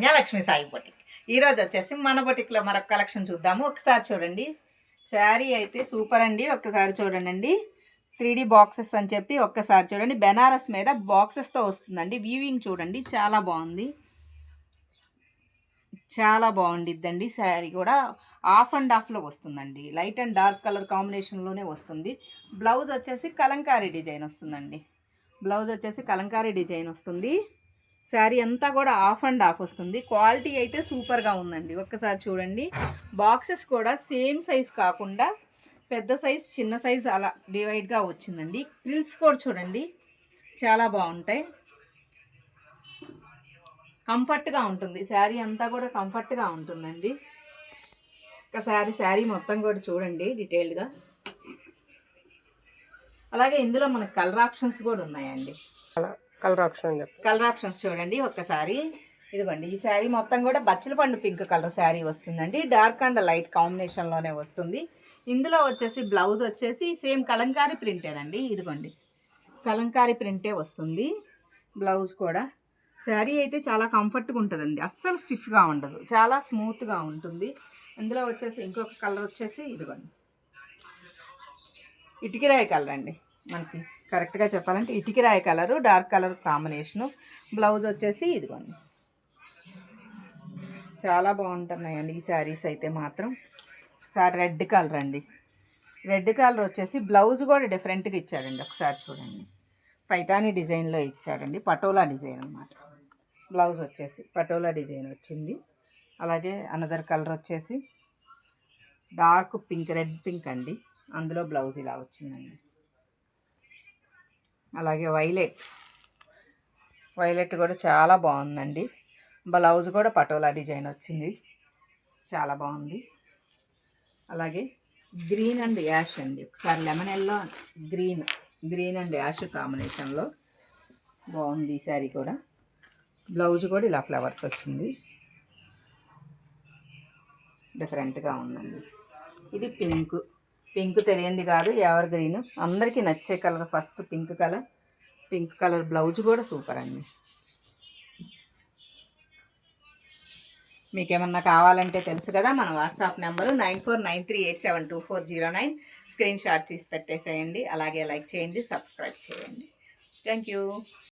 జ్ఞాలక్ష్మి Sai boutique. ఈరోజు వచ్చేసి మన బొటిక్లో మరొక కలెక్షన్ చూద్దాము. ఒకసారి చూడండి. శారీ అయితే సూపర్ అండి. ఒక్కసారి చూడండి. 3D బాక్సెస్ అని చెప్పి ఒక్కసారి చూడండి. బెనారస్ మీద బాక్సెస్తో వస్తుందండి. వీవింగ్ చూడండి, చాలా బాగుంది, చాలా బాగుండిద్దండి. శారీ కూడా ఆఫ్ అండ్ ఆఫ్లో వస్తుందండి. లైట్ అండ్ డార్క్ కలర్ కాంబినేషన్లోనే వస్తుంది. బ్లౌజ్ వచ్చేసి కలంకారీ డిజైన్ వస్తుందండి. బ్లౌజ్ వచ్చేసి కలంకారీ డిజైన్ వస్తుంది. శారీ అంతా కూడా ఆఫ్ అండ్ ఆఫ్ వస్తుంది. క్వాలిటీ అయితే సూపర్గా ఉందండి. ఒక్కసారి చూడండి. బాక్సెస్ కూడా సేమ్ సైజ్ కాకుండా పెద్ద సైజ్, చిన్న సైజ్ అలా డివైడ్గా వచ్చిందండి. ప్రిల్స్ కూడా చూడండి, చాలా బాగుంటాయి. కంఫర్ట్గా ఉంటుంది. శారీ అంతా కూడా కంఫర్ట్గా ఉంటుందండి. ఒకసారి శారీ మొత్తం కూడా చూడండి డీటెయిల్డ్గా. అలాగే ఇందులో మనకు కలర్ ఆప్షన్స్ కూడా ఉన్నాయండి. కలర్ ఆప్షన్స్ చూడండి ఒక్కసారి. ఇదిగోండి, ఈ శారీ మొత్తం కూడా బచ్చల పండు పింక్ కలర్ శారీ వస్తుందండి. డార్క్ అండ్ లైట్ కాంబినేషన్లోనే వస్తుంది. ఇందులో వచ్చేసి బ్లౌజ్ వచ్చేసి సేమ్ కలంకారీ ప్రింటేనండి. ఇదిగోండి, కలంకారీ ప్రింటే వస్తుంది బ్లౌజ్ కూడా. శారీ అయితే చాలా కంఫర్ట్గా ఉంటుందండి. అస్సలు స్టిఫ్గా ఉండదు, చాలా స్మూత్గా ఉంటుంది. ఇందులో వచ్చేసి ఇంకొక కలర్ వచ్చేసి ఇదిగోండి, ఇటుకిరాయి కలర్ అండి. మనకి కరెక్ట్గా చెప్పాలంటే ఇటుకిరాయి colour, dark colour combination. Blouse వచ్చేసి ఇదిగోండి, చాలా బాగుంటున్నాయండి ఈ శారీస్ అయితే మాత్రం. సార్ రెడ్ కలర్ అండి. రెడ్ కలర్ వచ్చేసి బ్లౌజ్ కూడా డిఫరెంట్గా ఇచ్చాడండి. ఒకసారి చూడండి, పైతానీ డిజైన్లో ఇచ్చాడండి. పటోలా డిజైన్ అన్నమాట. బ్లౌజ్ వచ్చేసి పటోలా డిజైన్ వచ్చింది. అలాగే అనదర్ కలర్ వచ్చేసి డార్క్ పింక్, రెడ్ పింక్ అండి. అందులో బ్లౌజ్ ఇలా వచ్చిందండి. అలాగే వైలెట్ కూడా చాలా బాగుందండి. బ్లౌజ్ కూడా పటోలా డిజైన్ వచ్చింది, చాలా బాగుంది. అలాగే గ్రీన్ అండ్ యాష్ అండి. ఒకసారి lemon yellow green and ash కాంబినేషన్లో బాగుంది ఈ శారీ కూడా. బ్లౌజ్ కూడా ఇలా ఫ్లవర్స్ వచ్చింది, డిఫరెంట్గా ఉందండి. ఇది పింక్ తెలియంది కాదు, ఎవర్ గ్రీన్, అందరికీ నచ్చే colour. First pink colour blouse కూడా సూపర్ అండి. మీకేమన్నా కావాలంటే తెలుసు కదా, మన వాట్సాప్ నెంబరు 9493872409. స్క్రీన్ షాట్ తీసి పెట్టేసేయండి. అలాగే లైక్ చేయండి, సబ్స్క్రైబ్ చేయండి. Thank you.